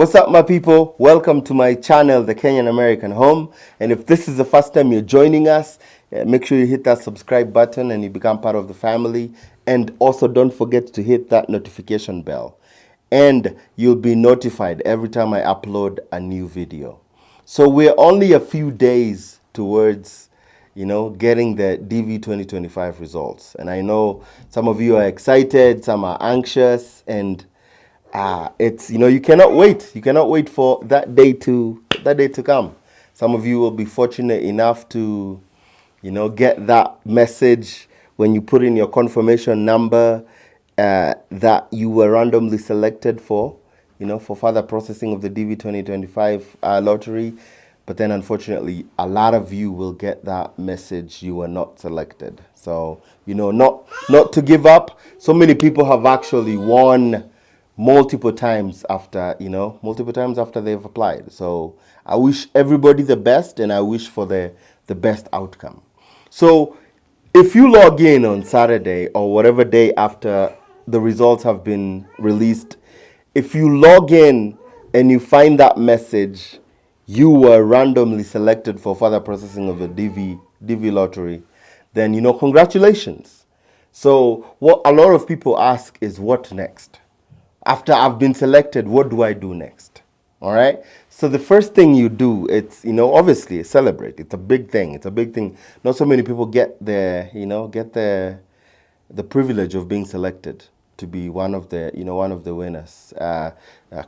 What's up, my people? Welcome to my channel, The Kenyan American Home. And if this is the first time you're joining us, make sure you hit that subscribe button and you become part of the family. And also don't forget to hit that notification bell. And you'll be notified every time I upload a new video. So we're only a few days towards getting the DV 2025 results. And I know some of you are excited, some are anxious, and it's you cannot wait. You cannot wait for that day to come. Some of you will be fortunate enough to get that message when you put in your confirmation number that you were randomly selected for further processing of the DV 2025 lottery. But then unfortunately a lot of you will get that message you were not selected. So not to give up. So many people have actually won multiple times after they've applied. So I wish everybody the best, and I wish for the best outcome. So if you log in on Saturday or whatever day after the results have been released, if you log in and you find that message, you were randomly selected for further processing of the DV lottery, then congratulations. So what a lot of people ask is, what next? After I've been selected, what do I do next? All right. So the first thing you do, it's obviously celebrate. It's a big thing. It's a big thing. Not so many people get the privilege of being selected to be one of the winners.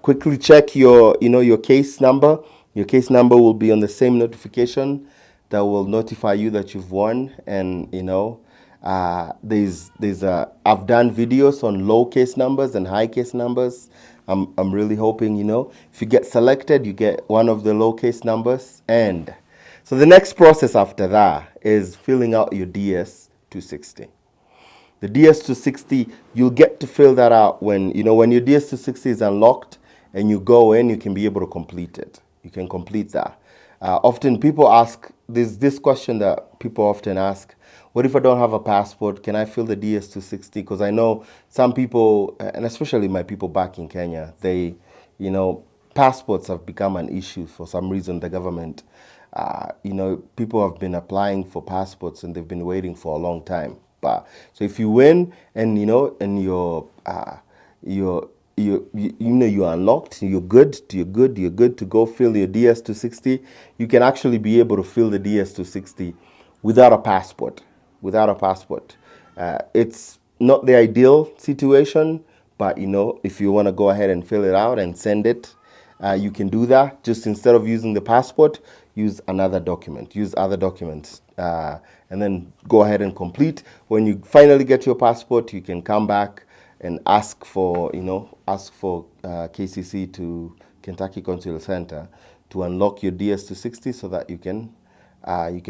Quickly check your case number. Your case number will be on the same notification that will notify you that you've won. And I've done videos on low case numbers and high case numbers. I'm really hoping if you get selected, you get one of the low case numbers. And so the next process after that is filling out your DS-260. The DS-260, you'll get to fill that out when your DS-260 is unlocked and you go in, you can be able to complete it. You can complete that. Often people ask, there's this question that people often ask: what if I don't have a passport? Can I fill the DS-260? Because I know some people, and especially my people back in Kenya, they, passports have become an issue for some reason. The government, people have been applying for passports and they've been waiting for a long time. But so if you win and and you're unlocked, you're good to go fill your DS-260, you can actually be able to fill the DS-260 without a passport. It's not the ideal situation, but if you want to go ahead and fill it out and send it, you can do that. Just instead of using the passport, use another document, use other documents, and then go ahead and complete. When you finally get your passport, you can come back and ask for KCC, to Kentucky Consular Center, to unlock your DS-260 so that you can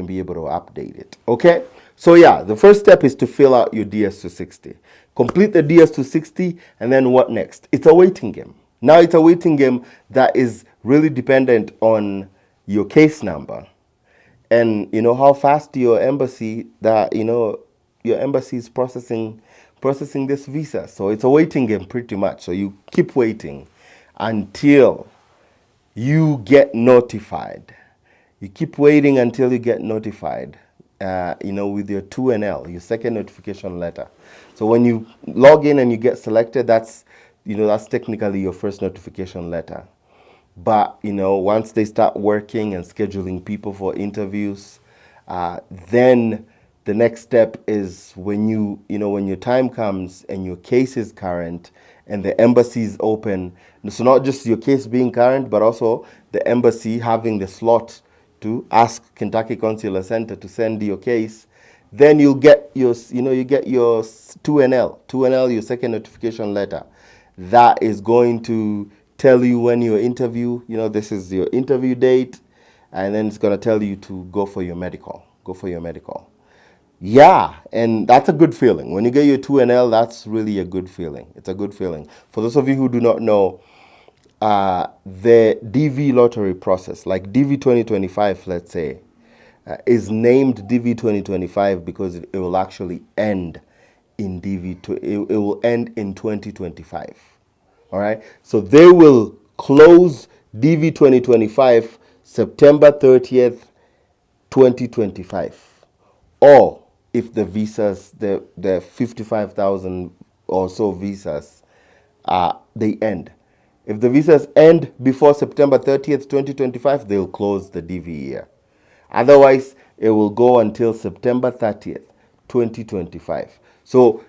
be able to update it. Okay, so yeah, the first step is to fill out your DS-260. Complete the DS-260, and then what next? It's a waiting game. Now it's a waiting game that is really dependent on your case number and how fast your embassy is processing this visa. So it's a waiting game pretty much. So you keep waiting until you get notified. You keep waiting until you get notified, with your 2NL, your second notification letter. So when you log in and you get selected, that's technically your first notification letter. But, once they start working and scheduling people for interviews, then the next step is when when your time comes and your case is current and the embassy is open. So not just your case being current, but also the embassy having the slot to ask Kentucky Consular Center to send your case. Then you'll get your 2NL, your second notification letter. That is going to tell you when your interview, this is your interview date, and then it's going to tell you to go for your medical. Yeah, and that's a good feeling. When you get your 2NL, that's really a good feeling. It's a good feeling. For those of you who do not know, the DV lottery process, like DV 2025, let's say, is named DV 2025 because it will actually end in it will end in 2025. All right. So they will close DV 2025 September 30th, 2025. Or if the visas, the 55,000 or so visas, they end. If the visas end before September 30th, 2025, they'll close the DV year. Otherwise, it will go until September 30th, 2025. So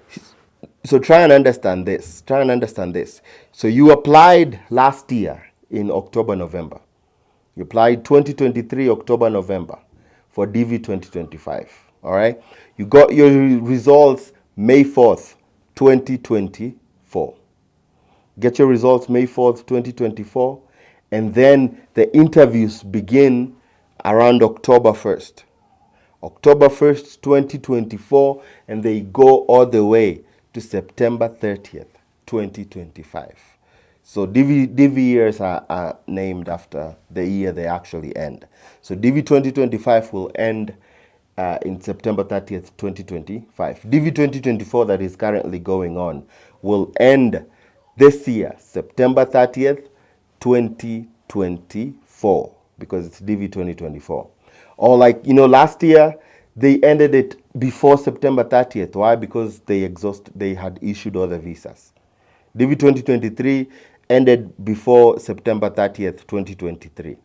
try and understand this. Try and understand this. So you applied last year in October, November. You applied 2023 October, November for DV 2025. All right. You got your results May 4th, 2024. Get your results May 4th, 2024. And then the interviews begin around October 1st. October 1st, 2024, and they go all the way to September 30th, 2025. So DV years are named after the year they actually end. So DV 2025 will end in September 30th, 2025. DV 2024 that is currently going on will end this year, September 30th, 2024, because it's DV 2024. Or like, last year, they ended it before September 30th. Why? Because they had issued all the visas. DV 2023 ended before September 30th, 2023,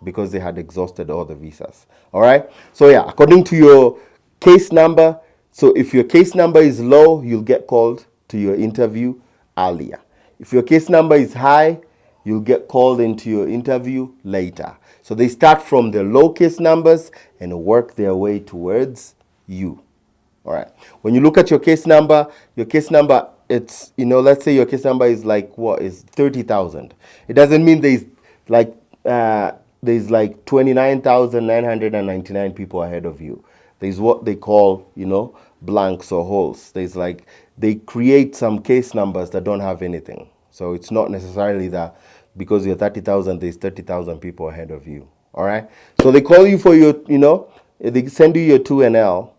because they had exhausted all the visas. All right? So yeah, according to your case number, so if your case number is low, you'll get called to your interview earlier. If your case number is high, you'll get called into your interview later. So they start from the low case numbers and work their way towards you. All right. When you look at your case number, it's, let's say your case number is like, what is 30,000. It doesn't mean there's like 29,999 people ahead of you. There's what they call, blanks or holes. They create some case numbers that don't have anything. So it's not necessarily that because you're 30,000, there's 30,000 people ahead of you. All right. So they call you for your, they send you your 2NL.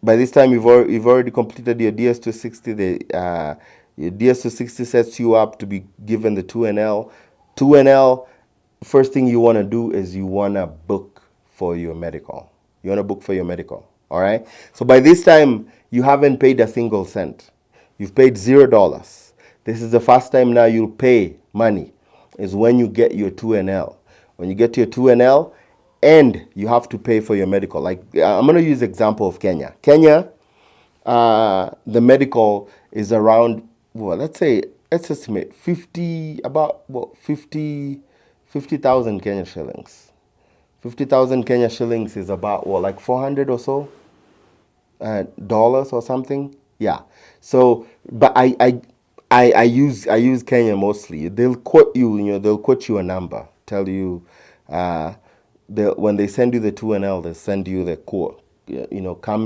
By this time, you've already completed your DS260. Your DS260 sets you up to be given the 2NL. 2NL, first thing you want to do is you want to book for your medical. All right. So by this time, you haven't paid a single cent. You've paid $0. This is the first time now you'll pay money, is when you get your 2NL. When you get your 2NL, and you have to pay for your medical. Like, I'm going to use example of Kenya. Kenya, the medical is around, let's estimate 50,000 Kenya shillings. 50,000 Kenya shillings is about, like 400 or so dollars or something. Yeah. So, but I use Kenya mostly. They'll quote you, they'll quote you a number, tell you, when they send you the 2NL, they send you the quote. Come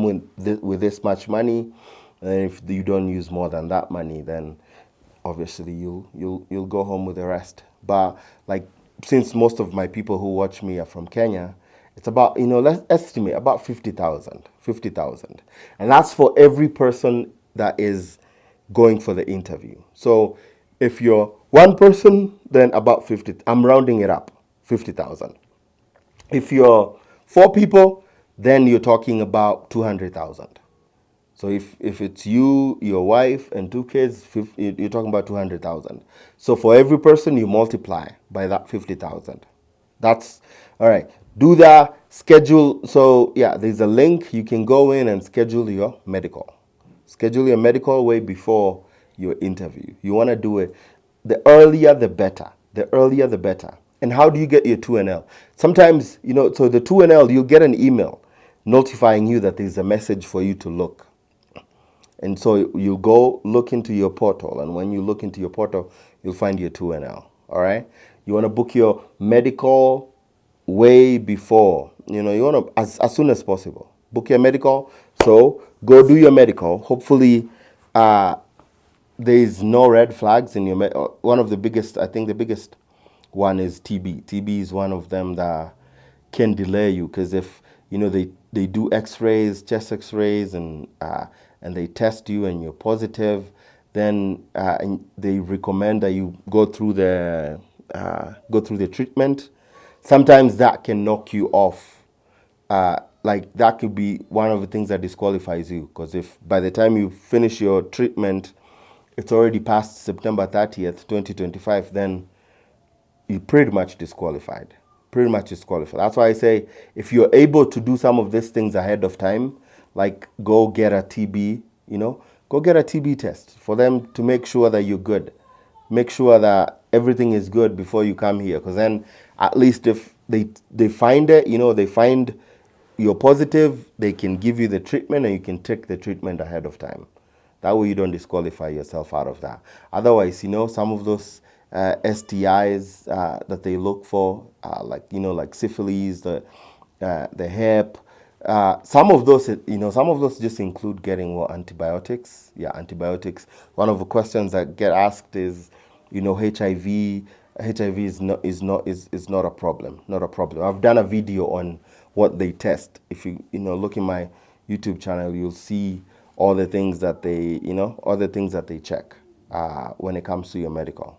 with this much money, and if you don't use more than that money, then obviously you'll go home with the rest. But like, since most of my people who watch me are from Kenya, it's about, let's estimate about 50,000, and that's for every person that is going for the interview. So if you're one person, then about 50. I'm rounding it up, 50,000. If you're 4 people, then you're talking about 200,000. So if it's you, your wife, and 2 kids, you're talking about 200,000. So for every person, you multiply by that 50,000. That's all right. Do the schedule. So yeah, there's a link. You can go in and schedule your medical. Schedule your medical way before your interview. You want to do it. The earlier, the better. The earlier, the better. And how do you get your 2NL? Sometimes, so the 2NL, you'll get an email notifying you that there's a message for you to look. And so you go look into your portal. And when you look into your portal, you'll find your 2NL. All right? You want to book your medical way before. You want to, as soon as possible. Book your medical. So go do your medical. Hopefully, there's no red flags in your one of the biggest, I think the biggest one is TB. TB is one of them that can delay you, because if they do X-rays, chest X-rays, and they test you and you're positive, then and they recommend that you go through the treatment. Sometimes that can knock you off. Like that could be one of the things that disqualifies you, because if by the time you finish your treatment, it's already past September 30th, 2025, then you're pretty much disqualified. Pretty much disqualified. That's why I say if you're able to do some of these things ahead of time, like go get a TB, go get a TB test for them to make sure that you're good. Make sure that everything is good before you come here, because then at least if they find it, they find you're positive, they can give you the treatment and you can take the treatment ahead of time. That way you don't disqualify yourself out of that. Otherwise, some of those STIs that they look for, like syphilis, the hep, some of those just include getting antibiotics. Yeah, antibiotics. One of the questions that get asked is, HIV. HIV is not a problem. Not a problem. I've done a video on what they test. If you look in my YouTube channel, you'll see all the things that they check when it comes to your medical.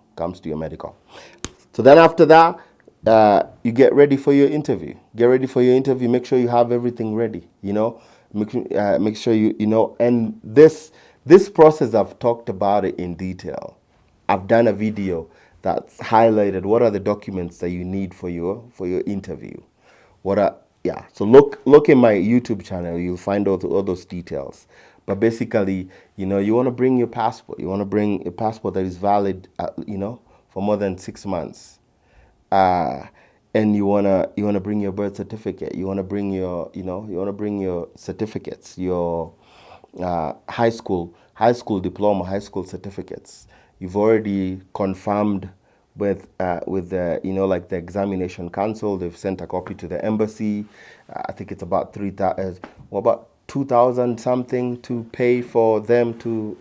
So then after that, you get ready for your interview. Make sure you have everything ready. Make sure and this process, I've talked about it in detail. I've done a video that's highlighted what are the documents that you need for your interview. So look in my YouTube channel, you'll find all those details. But basically, you want to bring your passport. You want to bring a passport that is valid, for more than 6 months. And you wanna bring your birth certificate. You wanna bring your certificates, your high school diploma, high school certificates. You've already confirmed with the like the examination council. They've sent a copy to the embassy. I think it's about 2,000 something to pay for them to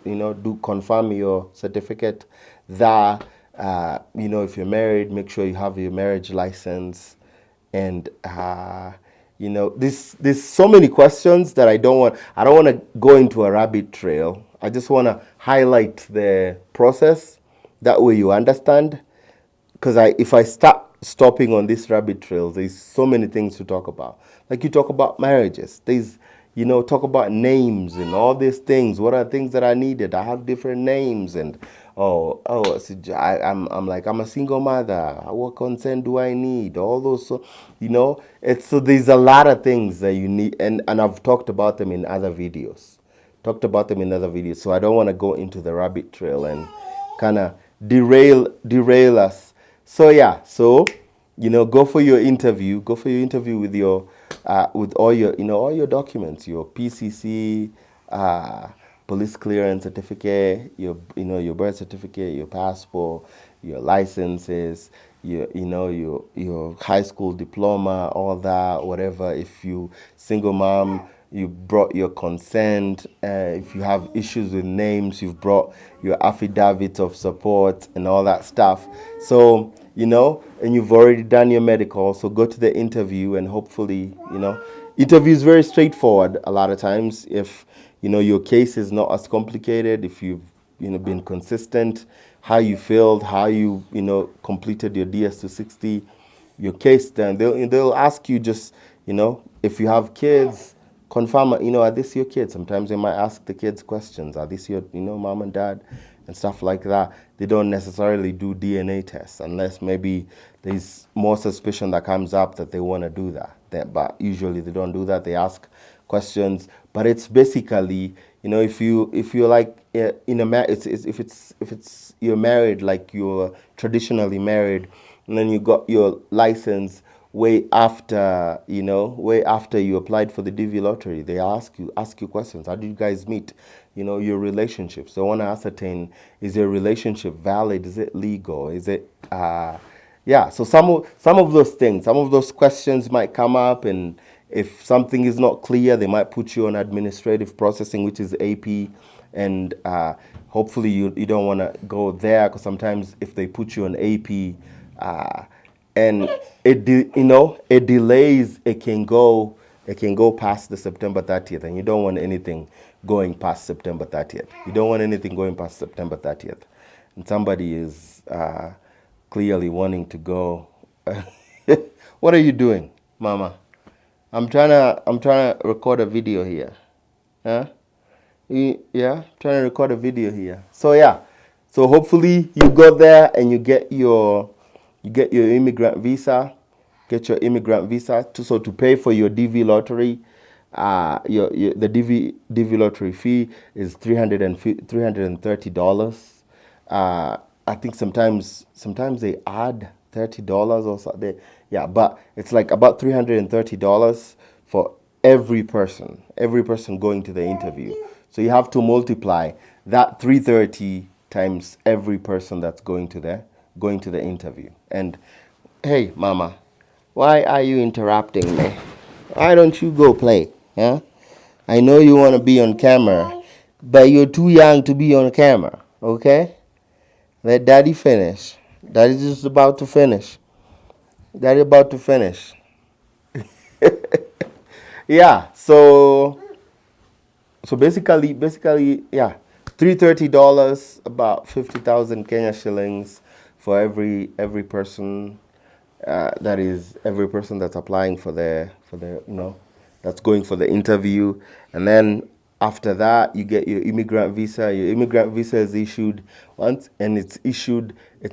confirm your certificate. If you're married, make sure you have your marriage license. And there's so many questions that I don't want to go into a rabbit trail. I just want to highlight the process. That way you understand. Because if I start stopping on this rabbit trail, there's so many things to talk about. Like you talk about marriages. There's talk about names and all these things. What are things that are needed? I have different names, and so I'm a single mother. What consent do I need? All those, so there's a lot of things that you need, and I've talked about them in other videos. So I don't want to go into the rabbit trail and kind of derail us. So yeah, go for your interview. Go for your interview with your with all your documents, your PCC, police clearance certificate, your birth certificate, your passport, your licenses, your high school diploma, all that, whatever. If you single mom, you brought your consent. If you have issues with names, you've brought your affidavit of support and all that stuff. So and you've already done your medical, so go to the interview, and hopefully, interview is very straightforward a lot of times. If, your case is not as complicated, if you've, been consistent, how you failed, how you, completed your DS260, your case, then they'll ask you just, if you have kids, confirm, are this your kids? Sometimes they might ask the kids questions. Are this your, mom and dad? And stuff like that. They don't necessarily do DNA tests unless maybe there's more suspicion that comes up that they want to do that. But usually they don't do that. They ask questions. But it's basically, if you're like in a if you're married, like you're traditionally married, and then you got your license way after you applied for the DV lottery. They ask you questions. How did you guys meet? Your relationships. They want to ascertain, is your relationship valid? Is it legal? Is it so some of those things, some of those questions might come up, and if something is not clear, they might put you on administrative processing, which is AP, and hopefully you don't want to go there, because sometimes if they put you on AP, and it delays, it can go past the September 30th, and you don't want anything going past September 30th. You don't want anything going past September 30th. And somebody is clearly wanting to go. What are you doing, Mama? I'm trying to record a video here. Huh? Yeah, trying to record a video here. So yeah. So hopefully you go there and you get your immigrant visa. Get your immigrant visa to pay for your DV lottery. The DV lottery fee is $330. I think sometimes they add $30 or something. Yeah, but it's like about $330 for every person going to the interview. So you have to multiply that 330 times every person that's going to the interview. And hey, Mama, why are you interrupting me? Why don't you go play? Huh? I know you want to be on camera, but you're too young to be on camera, okay? Let Daddy finish. Daddy's just about to finish. Daddy about to finish. Yeah, so basically, yeah, $330, about 50,000 Kenya shillings for every person. That is every person that's applying for the that's going for the interview. And then after that, you get your immigrant visa. Your immigrant visa is issued once, and it's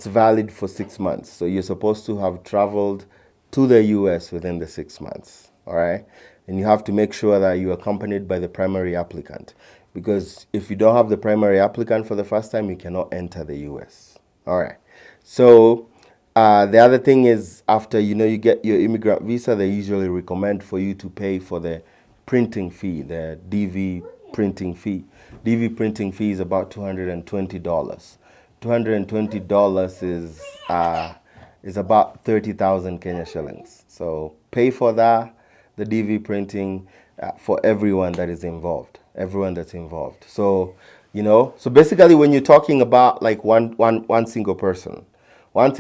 valid for 6 months. So you're supposed to have traveled to the US within the 6 months. All right. And you have to make sure that you're accompanied by the primary applicant, because if you don't have the primary applicant for the first time, you cannot enter the US. All right. So the other thing is, after you get your immigrant visa, they usually recommend for you to pay for the printing fee, the DV printing fee. DV printing fee is about $220. $220 is about 30,000 Kenya shillings. So pay for that, the DV printing, for everyone that is involved. Everyone that's involved. So so basically, when you're talking about like one single person. You're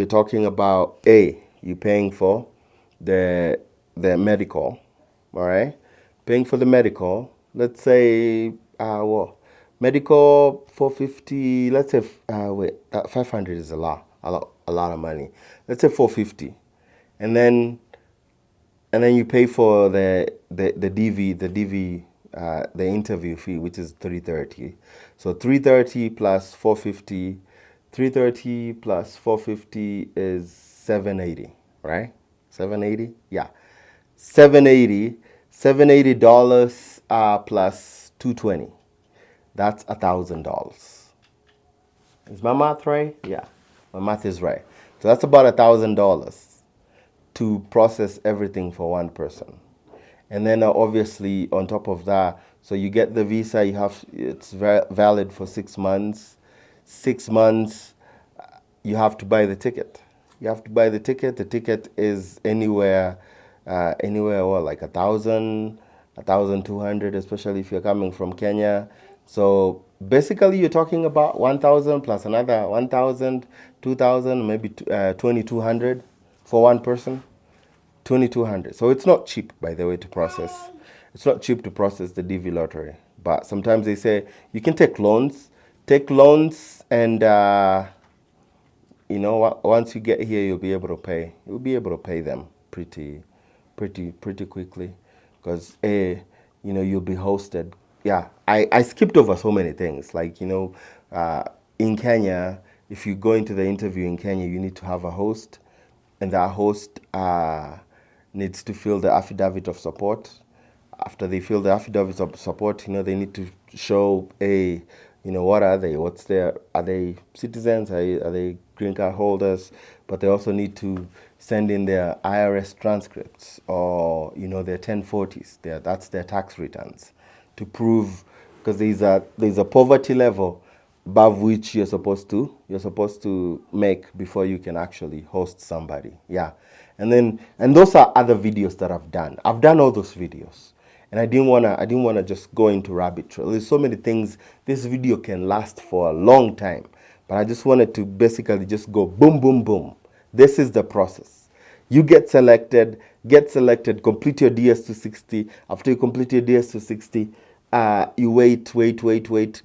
talking about you're paying for the medical, all right? Paying for the medical. Let's say medical 450. Let's say 500 is a lot of money. Let's say 450, and then you pay for the DV the interview fee, which is 330. So 330 plus 450. 330 plus 450 is 780, right? 780? Yeah. $780 plus 220. That's $1,000. Is my math right? Yeah, my math is right. So that's about $1,000 to process everything for one person. And then obviously on top of that, so you get the visa, it's valid for 6 months. 6 months, you have to buy the ticket. The ticket is anywhere, like 1,000, 1,200, especially if you're coming from Kenya. So basically, you're talking about 1,000 plus another 1,000, 2,000, maybe 2,200 for one person. 2,200. So it's not cheap, by the way, to process. It's not cheap to process the DV lottery. But sometimes they say you can take loans. And once you get here, you'll be able to pay. You'll be able to pay them pretty quickly, because you'll be hosted. Yeah, I skipped over so many things. Like in Kenya, if you go into the interview in Kenya, you need to have a host, and that host needs to fill the affidavit of support. After they fill the affidavit of support, they need to show what are they? Are they citizens? Are they green card holders? But they also need to send in their IRS transcripts, or their 1040s. That's their tax returns, to prove, because there's a poverty level above which you're supposed to make before you can actually host somebody. Yeah, and those are other videos that I've done. I've done all those videos. And I didn't wanna just go into rabbit trail. There's so many things. This video can last for a long time, but I just wanted to basically just go boom, boom, boom. This is the process. You get selected, get selected, complete your DS260. After you complete your DS260, you wait,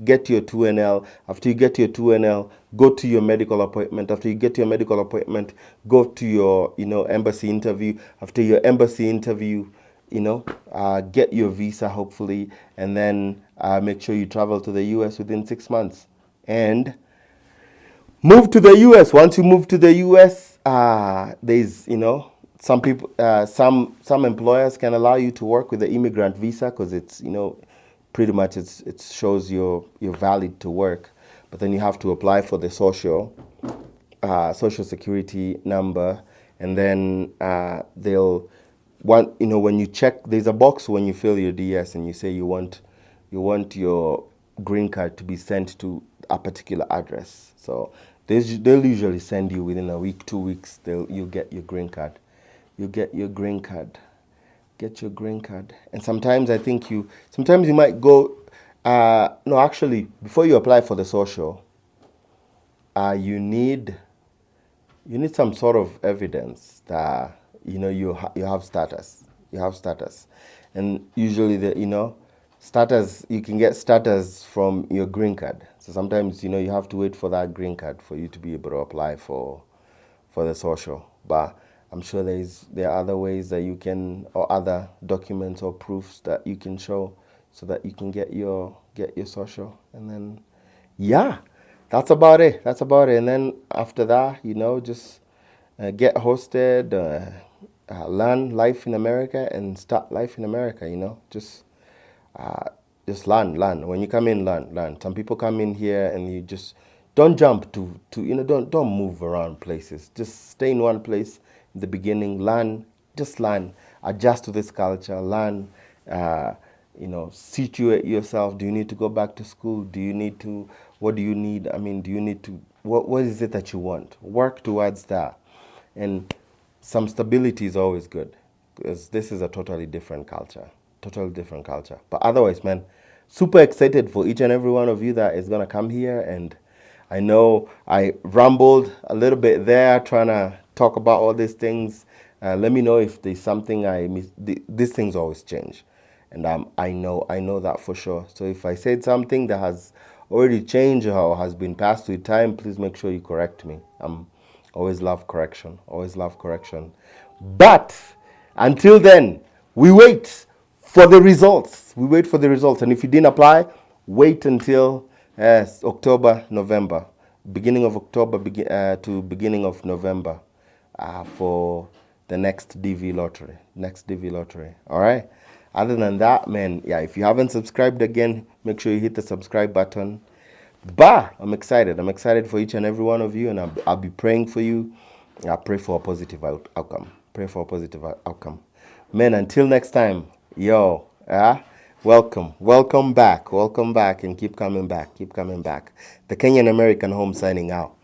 get your 2NL. After you get your 2NL, go to your medical appointment. After you get your medical appointment, go to your, embassy interview. After your embassy interview, get your visa, hopefully, and then make sure you travel to the US within 6 months. And move to the US. Once you move to the US, there's, some people, some employers can allow you to work with the immigrant visa because it's, pretty much it shows you're valid to work. But then you have to apply for the social security number, and then they'll want, when you check, there's a box when you fill your DS and you say you want your green card to be sent to a particular address. So they'll usually send you within a week, 2 weeks. You get your green card. You get your green card. Get your green card. And sometimes sometimes you might go. No, actually, before you apply for the social, you need some sort of evidence that you have status. You have status, and usually status, you can get status from your green card. So sometimes you have to wait for that green card for you to be able to apply for the social. But I'm sure there are other ways that you can, or other documents or proofs that you can show so that you can get your social. And then that's about it. And then after that, just get hosted, learn life in America and start life in America. Just learn. When you come in, learn. Some people come in here and you just don't jump to don't move around places. Just stay in one place in the beginning. Learn, adjust to this culture. Learn, situate yourself. Do you need to go back to school? What do you need? Do you need to? What is it that you want? Work towards that, and some stability is always good because this is a totally different culture. But otherwise, man, super excited for each and every one of you that is going to come here. And I know I rambled a little bit there trying to talk about all these things. Let me know if there's something I missed. These things always change. And I know that for sure. So if I said something that has already changed or has been passed with time, please make sure you correct me. Always love correction. But until then, we wait for the results. And if you didn't apply, wait until October, November. Beginning of October to beginning of November for the next DV lottery. All right? Other than that, man, if you haven't subscribed again, make sure you hit the subscribe button. But I'm excited. I'm excited for each and every one of you, and I'll be praying for you. I pray for a positive outcome. Man, until next time, welcome back, and keep coming back. The Kenyan American Home signing out.